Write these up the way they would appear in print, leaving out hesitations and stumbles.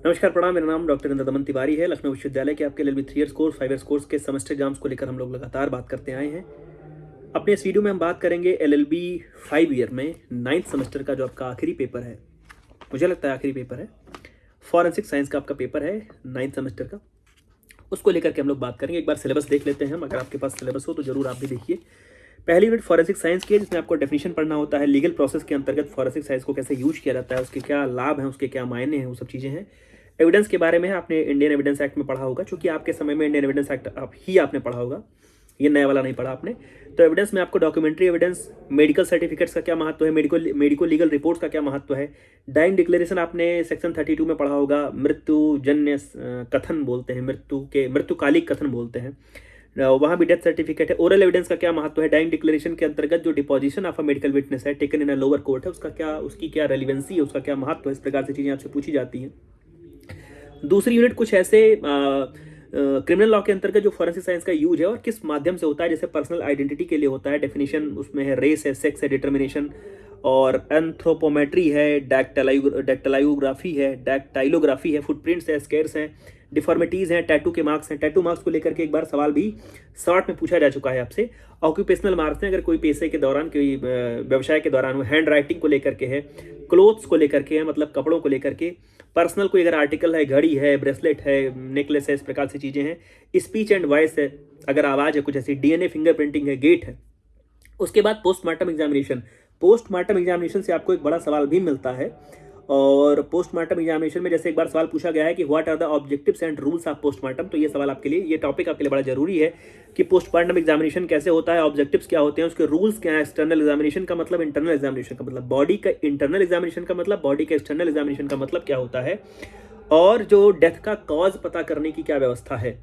नमस्कार, प्रणाम। मेरा नाम डॉक्टर इंद्र दमन तिवारी है। लखनऊ विश्वविद्यालय के आपके LLB 3 years course 5 years course के सेमेस्टर एग्जाम्स को लेकर हम लोग लगातार बात करते आए हैं। अपने इस वीडियो में हम बात करेंगे LLB 5 ईयर में 9th सेमेस्टर का जो आपका आखिरी पेपर है, मुझे लगता है आखिरी पेपर है, फॉरेंसिक साइंस का आपका पेपर है 9th सेमेस्टर का। उसको लेकर के हम लोग बात करेंगे। एक बार सिलेबस देख लेते हैं हम। अगर आपके पास सिलेबस हो तो जरूर आप भी देखिए। पहली यूनिट फॉरेंसिक साइंस की है, जिसमें आपको डेफिनेशन पढ़ना होता है, लीगल प्रोसेस के अंतर्गत फॉरेंसिक साइंस को कैसे यूज किया जाता है, उसके क्या लाभ हैं, उसके क्या मायने हैं, वो सब चीज़ें हैं। एविडेंस के बारे में आपने इंडियन एविडेंस एक्ट में पढ़ा होगा, क्योंकि आपके समय में इंडियन एविडेंस एक्ट आपने पढ़ा होगा, ये नया वाला नहीं पढ़ा आपने। तो एविडेंस में आपको डॉक्यूमेंट्री एविडेंस, मेडिकल सर्टिफिकेट्स का क्या महत्व है, मेडिको लीगल रिपोर्ट्स का क्या महत्व है। डाइंग डिक्लेरेशन आपने सेक्शन 32 में पढ़ा होगा। मृत्युजन्य कथन बोलते हैं, मृत्युकालिक कथन बोलते हैं, वहाँ भी डेथ सर्टिफिकेट है। ओरल एविडेंस का क्या महत्व है। डाइंग डिक्लेरेशन के अंतर्गत जो deposition of a medical witness है taken in a lower court है, उसकी क्या रेलिवेंसी है, उसका क्या महत्व है। इस प्रकार से चीज़ें आपसे पूछी जाती हैं। दूसरी यूनिट कुछ ऐसे क्रिमिनल लॉ के अंतर्गत जो फॉरेंसिक साइंस का यूज है और किस माध्यम से होता है, जैसे पर्सनल आइडेंटिटी के लिए होता है, डेफिनेशन उसमें है, रेस है, सेक्स है, डिटर्मिनेशन, और एंथ्रोपोमेट्री है, डैक्टाइलोग्राफी है, फुटप्रिंट्स है, स्केर्स हैं, डिफॉर्मिटीज़ हैं, टैटू के मार्क्स हैं। टैटू मार्क्स को लेकर के एक बार सवाल भी शॉर्ट में पूछा जा चुका है आपसे। ऑक्यूपेशनल मार्क्स हैं, अगर कोई पेशे के दौरान, कोई व्यवसाय के दौरान, हैंड राइटिंग को लेकर के है, क्लोथ्स को लेकर के है, मतलब कपड़ों को लेकर के, पर्सनल कोई अगर आर्टिकल है, घड़ी है, ब्रेसलेट है, नेकलेस है, इस प्रकार से चीज़ें हैं। स्पीच एंड वॉइस है, अगर आवाज़ है कुछ ऐसी, DNA फिंगरप्रिंटिंग है, गेट है। उसके बाद पोस्टमार्टम एग्जामिनेशन से आपको एक बड़ा सवाल भी मिलता है। और पोस्टमार्टम एग्जामिनेशन में जैसे एक बार सवाल पूछा गया है कि what are the objectives and rules of postmortem, तो ये सवाल आपके लिए, ये टॉपिक आपके लिए बड़ा जरूरी है कि पोस्टमार्टम एग्जामिनेशन कैसे होता है, ऑब्जेक्टिव्स क्या होते हैं, उसके रूल्स क्या है। एक्सटर्नल एग्जामिनेशन का मतलब, इंटरनल एग्जामिनेशन का मतलब, बॉडी का इंटरनल एग्जामिनेशन का मतलब, बॉडी का एक्सटर्नल एग्जामिनेशन का मतलब क्या होता है, और जो डेथ का कॉज पता करने की क्या व्यवस्था है।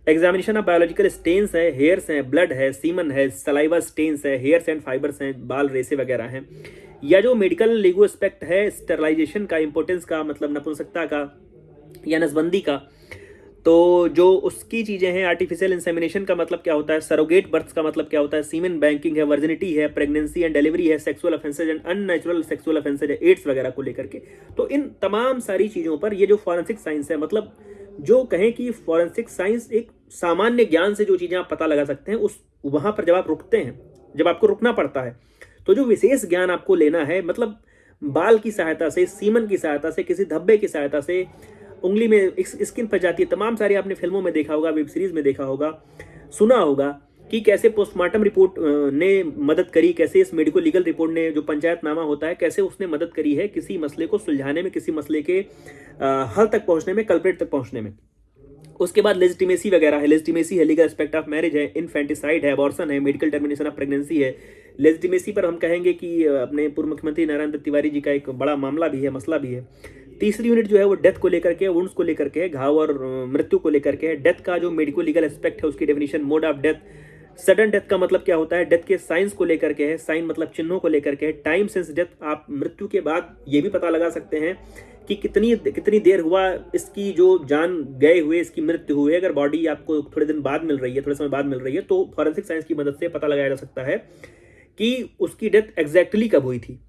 एग्जामिनेशन ऑफ बायोलॉजिकल स्टेन्स है, हेयर्स हैं, ब्लड है, सीमन है, सलाइवा स्टेन्स है, हेयर्स एंड फाइबर्स हैं, बाल रेसे वगैरह हैं। या जो मेडिकल लीगो एस्पेक्ट है, स्टेरलाइजेशन का, इंपोर्टेंस का, मतलब नपुंसकता का या नसबंदी का, तो जो उसकी चीज़ें हैं। आर्टिफिशियल इंसेमिनेशन का मतलब क्या होता है, सरोगेट बर्थ का मतलब क्या होता है, सीमेन बैंकिंग है, वर्जिनिटी है, प्रेगनेंसी एंड डिलीवरी है, sexual offences and unnatural sexual offences है, एड्स वगैरह को लेकर के। तो इन तमाम सारी चीज़ों पर ये जो फॉरेंसिक साइंस है, मतलब जो कहें कि फॉरेंसिक साइंस एक सामान्य ज्ञान से जो चीज़ें आप पता लगा सकते हैं, उस वहाँ पर जब आप रुकते हैं, जब आपको रुकना पड़ता है, तो जो विशेष ज्ञान आपको लेना है, मतलब बाल की सहायता से, सीमन की सहायता से, किसी धब्बे की सहायता से, उंगली में स्किन पर जाती है, तमाम सारी आपने फिल्मों में देखा होगा, वेब सीरीज में देखा होगा, सुना होगा कि कैसे पोस्टमार्टम रिपोर्ट ने मदद करी, कैसे इस मेडिको लीगल रिपोर्ट ने, जो पंचायतनामा होता है, कैसे उसने मदद करी है किसी मसले को सुलझाने में, किसी मसले के हल तक पहुंचने में, कल्प्रेट तक पहुंचने में। उसके बाद लेजिटिमेसी वगैरह है। लेजिटिमेसी है, लीगल एस्पेक्ट ऑफ मैरिज है, इनफेंटिसाइड है, अबॉर्शन है, मेडिकल टर्मिनेशन ऑफ प्रेगनेंसी है। लेजिटिमेसी पर हम कहेंगे कि अपने पूर्व मुख्यमंत्री नारायण दत्त तिवारी जी का एक बड़ा मामला भी है, मसला भी है। तीसरी यूनिट जो है वो डेथ को लेकर के, वुंड्स को लेकर के, घाव और मृत्यु को लेकर के। डेथ का जो मेडिको लीगल एस्पेक्ट है, उसकी definition, mode of death, sudden death का मतलब क्या होता है, डेथ के साइंस को लेकर के है, साइन मतलब चिन्हों को लेकर के है। टाइम सिंस डेथ, आप मृत्यु के बाद ये भी पता लगा सकते हैं कि कितनी देर हुआ इसकी जो जान गए हुए, इसकी मृत्यु हुई है। अगर बॉडी आपको थोड़े दिन बाद मिल रही है, थोड़े समय बाद मिल रही है, तो फॉरेंसिक साइंस की मदद से पता लगाया जा सकता है कि उसकी डेथ एग्जैक्टली कब हुई थी।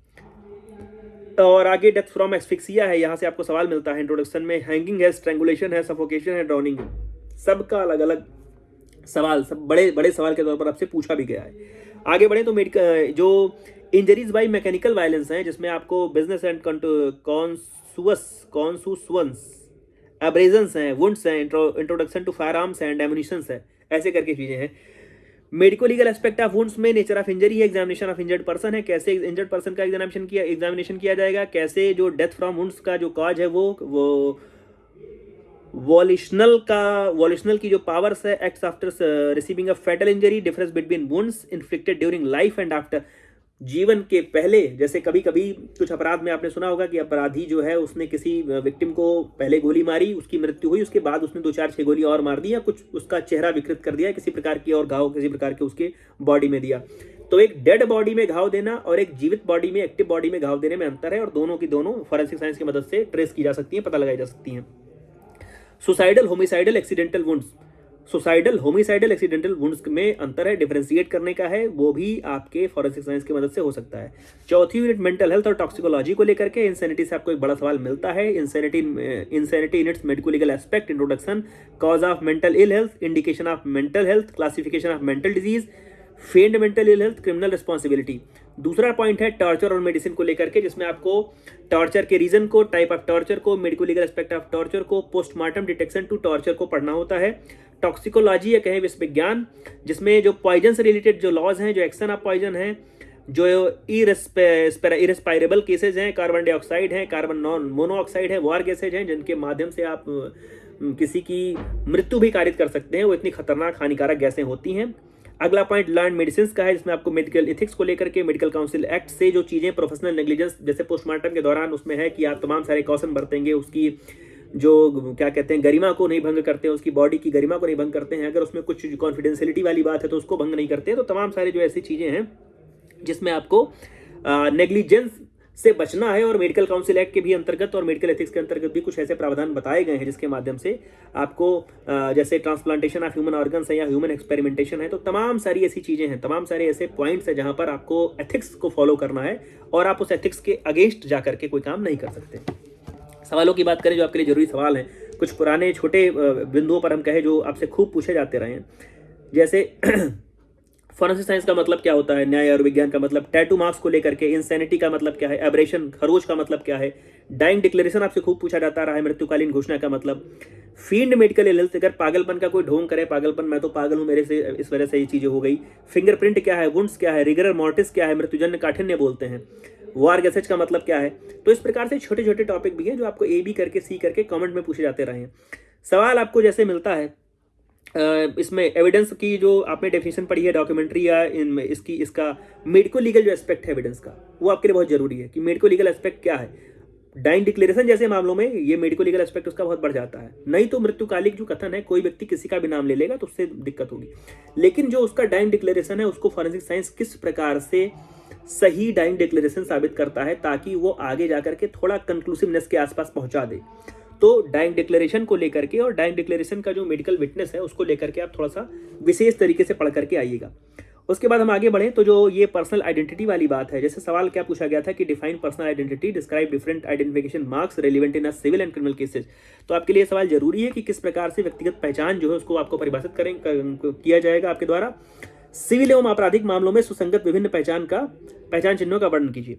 और आगे डेथ फ्रॉम एस्फिक्सिया है, यहाँ से आपको सवाल मिलता है इंट्रोडक्शन में। हैंगिंग है, स्ट्रैंगुलेशन है, सफोकेशन है, ड्राउनिंग है। सबका अलग अलग सवाल, सब बड़े बड़े सवाल के तौर पर आपसे पूछा भी गया है। आगे बढ़े तो जो इंजरीज बाई मैकेनिकल वायलेंस है, जिसमें आपको बिजनेस एंड कॉन्सूसुअंस, एब्रेजन्स हैं, वुंड्स हैं, introduction to fire arms and ammunitions है, ऐसे करके चीज़ें हैं। Medico legal aspect of wounds में नेचर ऑफ इंजरी है, एग्जामिनेशन ऑफ इंजर्ड पर्सन है, कैसे इंजर्ड पर्सन का एग्जामिनेशन किया जाएगा, कैसे जो डेथ फ्रॉम वुंड्स का जो कॉज है वो वॉल्यूशनल की जो पावर्स है, acts after receiving a fatal injury, difference between wounds inflicted during life and after, जीवन के पहले। जैसे कभी कभी कुछ अपराध में आपने सुना होगा कि अपराधी जो है उसने किसी विक्टिम को पहले गोली मारी, उसकी मृत्यु हुई, उसके बाद उसने 2-4-6 गोली और मार दी, या कुछ उसका चेहरा विकृत कर दिया, किसी प्रकार की और घाव किसी प्रकार के उसके बॉडी में दिया। तो एक डेड बॉडी में घाव देना और एक जीवित बॉडी में, एक्टिव बॉडी में घाव देने में अंतर है, और दोनों की दोनों फॉरेंसिक साइंस की मदद से ट्रेस की जा सकती है, पता लगाई जा सकती हैं। Suicidal, homicidal, accidental wounds. Suicidal homicidal accidental wounds में अंतर है, डिफरेंशिएट करने का है, वो भी आपके फॉरेंसिक साइंस की मदद से हो सकता है। चौथी यूनिट मेंटल हेल्थ और टॉक्सिकोलॉजी को लेकर के इंसैनिटी से आपको एक बड़ा सवाल मिलता है। Insanity in its medico legal aspect, introduction, cause of mental ill health, indication of mental health, classification of mental disease, feigned mental ill health, criminal responsibility. दूसरा पॉइंट है टॉर्चर और मेडिसिन को लेकर के, जिसमें आपको टॉर्चर के रीजन को, टाइप ऑफ टॉर्चर को, medico legal aspect of torture को, पोस्टमार्टम डिटेक्शन टू टॉर्चर को पढ़ना होता है। टॉक्सिकोलॉजी या कहें विश्व विज्ञान, जिसमें जो पॉइजन से रिलेटेड जो लॉज हैं, जो एक्शन ऑफ पॉइजन हैं, जो इरेस्पायरेबल केसेज हैं, कार्बन डाइऑक्साइड हैं, कार्बन नॉन मोनोऑक्साइड है, वार गैसेज हैं, जिनके माध्यम से आप किसी की मृत्यु भी कारित कर सकते हैं, वो इतनी खतरनाक हानिकारक गैसें होती हैं। अगला पॉइंट लर्न मेडिसिन का है, जिसमें आपको मेडिकल एथिक्स को लेकर के मेडिकल काउंसिल एक्ट से जो चीज़ें, प्रोफेशनल नेग्लिजेंस जैसे पोस्टमार्टम के दौरान उसमें है कि आप तमाम सारे कॉशन बरतेंगे, उसकी जो क्या कहते हैं गरिमा को नहीं भंग करते हैं, उसकी बॉडी की गरिमा को नहीं भंग करते हैं, अगर उसमें कुछ कॉन्फिडेंशियलिटी वाली बात है तो उसको भंग नहीं करते हैं। तो तमाम सारे जो ऐसी चीज़ें हैं जिसमें आपको नेग्लिजेंस से बचना है, और मेडिकल काउंसिल एक्ट के भी अंतर्गत और मेडिकल एथिक्स के अंतर्गत भी कुछ ऐसे प्रावधान बताए गए हैं जिसके माध्यम से आपको जैसे ट्रांसप्लांटेशन ऑफ ह्यूमन ऑर्गन्स है या ह्यूमन एक्सपेरिमेंटेशन है, तो तमाम सारी ऐसी चीज़ें हैं, तमाम सारे ऐसे पॉइंट्स हैं जहां पर आपको एथिक्स को फॉलो करना है और आप उस एथिक्स के अगेंस्ट जा करके कोई काम नहीं कर सकते। सवालों की बात करें जो आपके लिए जरूरी सवाल हैं, कुछ पुराने छोटे बिंदुओं पर हम कहें जो आपसे खूब पूछे जाते रहे हैं, जैसे फॉरेंसिक साइंस का मतलब क्या होता है, न्याय और विज्ञान का मतलब, टैटू मार्क्स को लेकर के इंसैनिटी का मतलब क्या है, एब्रेशन खरोच का मतलब क्या है, डाइंग डिक्लेरेशन आपसे खूब पूछा जाता रहा है, मृत्युकालीन घोषणा का मतलब, फील्ड मेडिकल इल हेल्थ, अगर पागलपन का कोई ढोंग करे, पागलपन मैं तो पागल हूं, मेरे से इस वजह से ये चीजें हो गई, फिंगरप्रिंट क्या है, वुंड्स क्या है, रिगरर मॉर्टिस क्या है, मृत्युजन्य काठिन्य बोलते हैं, वार गैसेज का मतलब क्या है। तो इस प्रकार से छोटे छोटे टॉपिक भी हैं जो आपको ए बी करके सी करके कमेंट में पूछे जाते रहे हैं। सवाल आपको जैसे मिलता है इसमें एविडेंस की जो आपने डेफिनेशन पढ़ी है डॉक्यूमेंट्री या इनमें इसका मेडिको लीगल जो एस्पेक्ट है एविडेंस का, वो आपके लिए बहुत जरूरी है कि मेडिको लीगल एस्पेक्ट क्या है। डाइंग डिक्लेरेशन जैसे मामलों में ये मेडिको लीगल एस्पेक्ट उसका बहुत बढ़ जाता है, नहीं तो मृत्युकालिक जो कथन है कोई व्यक्ति किसी का भी नाम ले लेगा तो उससे दिक्कत होगी, लेकिन जो उसका डाइंग डिक्लेरेशन है उसको फॉरेंसिक साइंस किस प्रकार से सही डाइंग डिक्लेरेशन साबित करता है ताकि वो आगे जाकर के थोड़ा कंक्लूसिवनेस के आसपास पहुंचा दे। तो डाइंग डिक्लेरेशन को लेकर के और डाइंग डिक्लेरेशन का जो मेडिकल विटनेस है उसको लेकर के आप थोड़ा सा विशेष तरीके से पढ़ करके आइएगा। उसके बाद हम आगे बढ़ें तो जो ये पर्सनल आइडेंटिटी वाली बात है, जैसे सवाल क्या पूछा गया था कि define personal identity, describe different identification marks relevant in civil and criminal cases. तो आपके लिए सवाल जरूरी है कि किस प्रकार से व्यक्तिगत पहचान जो है उसको आपको परिभाषित किया जाएगा आपके द्वारा। सिविल एवं आपराधिक मामलों में सुसंगत विभिन्न पहचान चिन्हों का वर्णन कीजिए।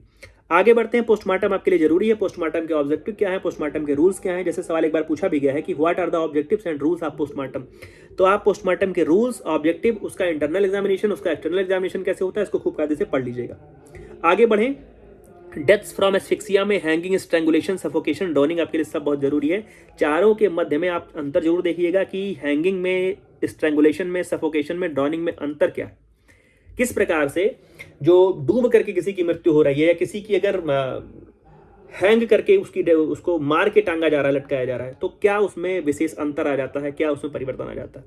आगे बढ़ते हैं, पोस्टमार्टम आपके लिए जरूरी है, पोस्टमार्टम के ऑब्जेक्टिव क्या है, पोस्टमार्टम के रूल्स क्या हैं। जैसे सवाल एक बार पूछा भी गया है कि what are the objectives and rules of postmortem, तो आप पोस्टमार्टम के रूल्स, ऑब्जेक्टिव, उसका इंटरनल एग्जामिनेशन, उसका एक्सटर्नल एग्जामिनेशन कैसे होता है, इसको खूब कायदे से पढ़ लीजिएगा। आगे बढ़ें, डेथ्स फ्रॉम एस्फिक्सिया में हैंगिंग, स्ट्रैंगुलेशन, सफोकेशन, ड्राउनिंग आपके लिए सब बहुत जरूरी है। चारों के मध्य में आप अंतर जरूर देखिएगा कि हैंगिंग में, स्ट्रैंगुलेशन में, सफोकेशन में, ड्राउनिंग में अंतर क्या है, किस प्रकार से जो डूब करके किसी की मृत्यु हो रही है या किसी की अगर हैंग करके उसको मार के टांगा जा रहा है, लटकाया जा रहा है, तो क्या उसमें विशेष अंतर आ जाता है, क्या उसमें परिवर्तन आ जाता है,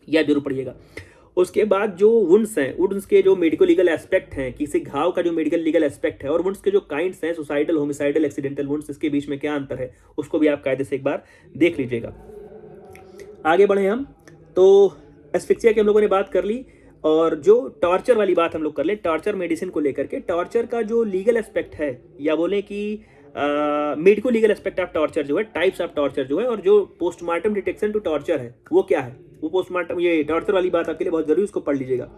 यह जरूर पढ़िएगा। उसके बाद जो वुंड्स हैं, वुंड्स के जो मेडिको लीगल एस्पेक्ट हैं, किसी घाव का जो मेडिकल लीगल एस्पेक्ट है, और वुंड्स के जो काइंड्स हैं, सुसाइडल, होमिसाइडल, एक्सीडेंटल वुंड्स, इसके बीच में क्या अंतर है उसको भी आप कायदे से एक बार देख लीजिएगा। आगे बढ़े हम, तो एस्फिक्सिया की हम लोगों ने बात कर ली, और जो टॉर्चर वाली बात हम लोग कर ले, टॉर्चर मेडिसिन को लेकर के, टॉर्चर का जो लीगल एस्पेक्ट है या बोले कि medico legal aspect of torture जो है, टाइप्स ऑफ टॉर्चर जो है, और जो पोस्टमार्टम डिटेक्शन टू टॉर्चर है वो क्या है, वो पोस्टमार्टम, ये टॉर्चर वाली बात आपके लिए बहुत जरूरी, उसको पढ़ लीजिएगा।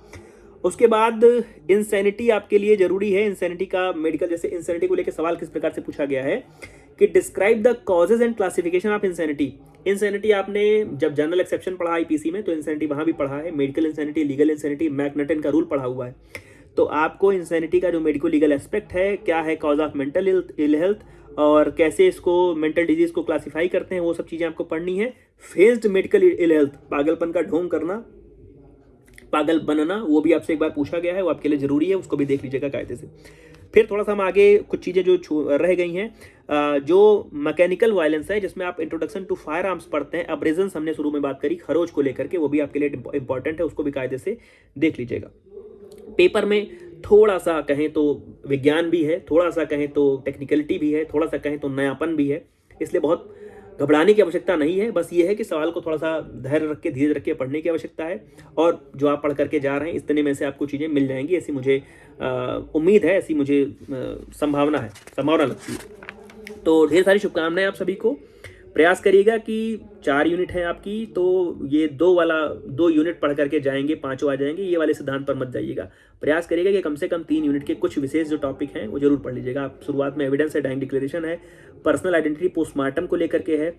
उसके बाद इंसैनिटी आपके लिए जरूरी है, इंसैनिटी का मेडिकल, जैसे इंसैनिटी को लेकर सवाल किस प्रकार से पूछा गया है कि describe the causes and classification of insanity. Insanity आपने जब जनरल एक्सेप्शन पढ़ा आईपीसी में तो इंसैनिटी वहां भी पढ़ा है, मेडिकल इंसैनिटी, लीगल इंसैनिटी, मैकनटन का रूल पढ़ा हुआ है। तो आपको इंसैनिटी का जो मेडिको लीगल एस्पेक्ट है, क्या है cause of mental ill health, और कैसे इसको मेंटल डिजीज को क्लासिफाई करते हैं, वो सब चीजें आपको पढ़नी है। फेज्ड मेडिकल इल हेल्थ, पागलपन का ढोंग करना, पागल बनना, वो भी आपसे एक बार पूछा गया है, वो आपके लिए जरूरी है, उसको भी देख लीजिएगा कायदे से। फिर थोड़ा सा हम आगे कुछ चीज़ें जो रह गई हैं, जो मैकेनिकल वायलेंस है, जिसमें आप इंट्रोडक्शन टू फायर आर्म्स पढ़ते हैं, अब्रेजन्स हमने शुरू में बात करी खरोच को लेकर के, वो भी आपके लिए इंपॉर्टेंट है, उसको भी कायदे से देख लीजिएगा। पेपर में थोड़ा सा कहें तो विज्ञान भी है, थोड़ा सा कहें तो टेक्निकलिटी भी है, थोड़ा सा कहें तो नयापन भी है, इसलिए बहुत घबराने की आवश्यकता नहीं है, बस ये है कि सवाल को थोड़ा सा धैर्य रख के, धीरज रख के पढ़ने की आवश्यकता है, और जो आप पढ़ करके जा रहे हैं इतने में से आपको चीज़ें मिल जाएंगी, ऐसी मुझे उम्मीद है, ऐसी मुझे संभावना लगती है। तो ढेर सारी शुभकामनाएं आप सभी को। प्रयास करिएगा कि 4 यूनिट हैं आपकी, तो ये 2 यूनिट पढ़ करके जाएंगे, 5 आ जाएंगे, ये वाले सिद्धांत पर मत जाइएगा। प्रयास करिएगा कि कम से कम 3 यूनिट के कुछ विशेष जो टॉपिक हैं वो जरूर पढ़ लीजिएगा। आप शुरुआत में एविडेंस है, डाइंग डिक्लेरेशन है, पर्सनल आइडेंटिटी पोस्टमार्टम को लेकर के है,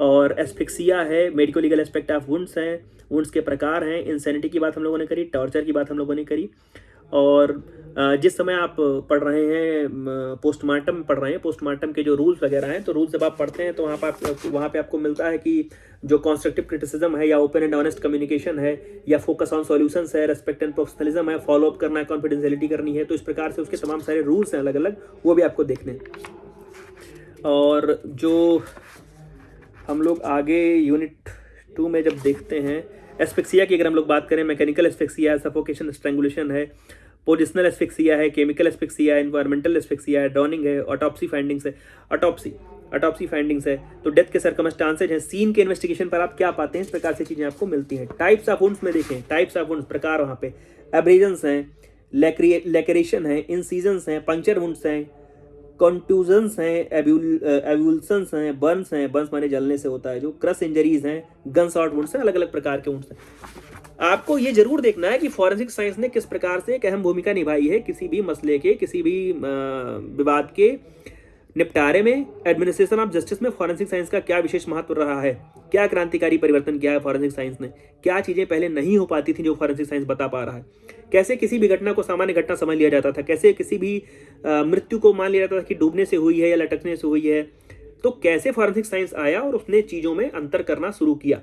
और एस्फिक्सिया है, medico legal aspect of wounds हैं, वुंड्स के प्रकार हैं, इंसैनिटी की बात हम लोगों ने करी, टॉर्चर की बात हम लोगों ने करी। और जिस समय आप पढ़ रहे हैं, पोस्टमार्टम पढ़ रहे हैं, पोस्टमार्टम के जो रूल्स वगैरह हैं, तो रूल्स जब आप पढ़ते हैं तो वहाँ पे आपको मिलता है कि जो कंस्ट्रक्टिव क्रिटिसिज्म है, या ओपन एंड ऑनेस्ट कम्युनिकेशन है, या फोकस ऑन सॉल्यूशंस है, रेस्पेक्ट एंड प्रोफेशनलिज्म है, फॉलो अप करना है, कॉन्फिडेंशियलिटी करनी है, तो इस प्रकार से उसके तमाम सारे रूल्स हैं अलग अलग, वो भी आपको देखने हैं। और जो हम लोग आगे यूनिट 2 में जब देखते हैं, एस्फिक्सिया की अगर हम लोग बात करें, मैकेनिकल एस्फिक्सिया है, सफोकेशन स्ट्रैंगुलेशन है, पोजिशनल एस्फिक्सिया है, केमिकल एस्फिक्सिया है, एनवायरमेंटल एस्फिक्सिया है, ड्रॉनिंग है, ऑटोप्सी फाइंडिंग्स है, ऑटोप्सी फाइंडिंग्स है, तो डेथ के सर्कमस्टांसेज हैं, सीन के इन्वेस्टिगेशन पर आप क्या पाते हैं, इस प्रकार से चीज़ें आपको मिलती हैं। टाइप्स ऑफ वुंड्स में देखें, टाइप्स ऑफ वुंड्स प्रकार वहाँ पे एब्रेजन्स हैं, लेक्रेशन है, इंसीजन्स हैं, पंक्चर वुंड्स हैं, कॉन्ट्यूजन्स हैं, एब्यूल्सन्स हैं, बर्न्स हैं, बर्न्स माने जलने से होता है जो, क्रश इंजरीज हैं, गन शॉट वुंड्स हैं, अलग अलग प्रकार के वुंड्स हैं। आपको ये जरूर देखना है कि फॉरेंसिक साइंस ने किस प्रकार से एक अहम भूमिका निभाई है किसी भी मसले के, किसी भी विवाद के निपटारे में। एडमिनिस्ट्रेशन ऑफ जस्टिस में फॉरेंसिक साइंस का क्या विशेष महत्व रहा है, क्या क्रांतिकारी परिवर्तन किया है फॉरेंसिक साइंस ने, क्या चीज़ें पहले नहीं हो पाती थी जो फॉरेंसिक साइंस बता पा रहा है, कैसे किसी भी घटना को सामान्य घटना समझ लिया जाता था, कैसे किसी भी मृत्यु को मान लिया जाता था कि डूबने से हुई है या लटकने से हुई है, तो कैसे फॉरेंसिक साइंस आया और उसने चीज़ों में अंतर करना शुरू किया,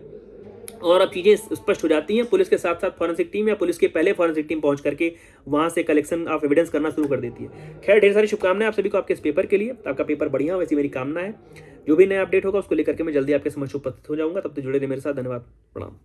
और अब चीज़ें स्पष्ट हो जाती हैं। पुलिस के साथ साथ फॉरेंसिक टीम, या पुलिस के पहले फॉरेंसिक टीम पहुंच करके वहां से कलेक्शन ऑफ एविडेंस करना शुरू कर देती है। खैर, ढेर सारी शुभकामनाएं आप सभी को आपके इस पेपर के लिए। आपका पेपर बढ़िया हो, वैसी मेरी कामना है। जो भी नया अपडेट होगा उसको लेकर के मैं जल्दी आपके समक्ष उपस्थित हो जाऊंगा। तब तक जुड़े रहिए मेरे साथ। धन्यवाद, प्रणाम।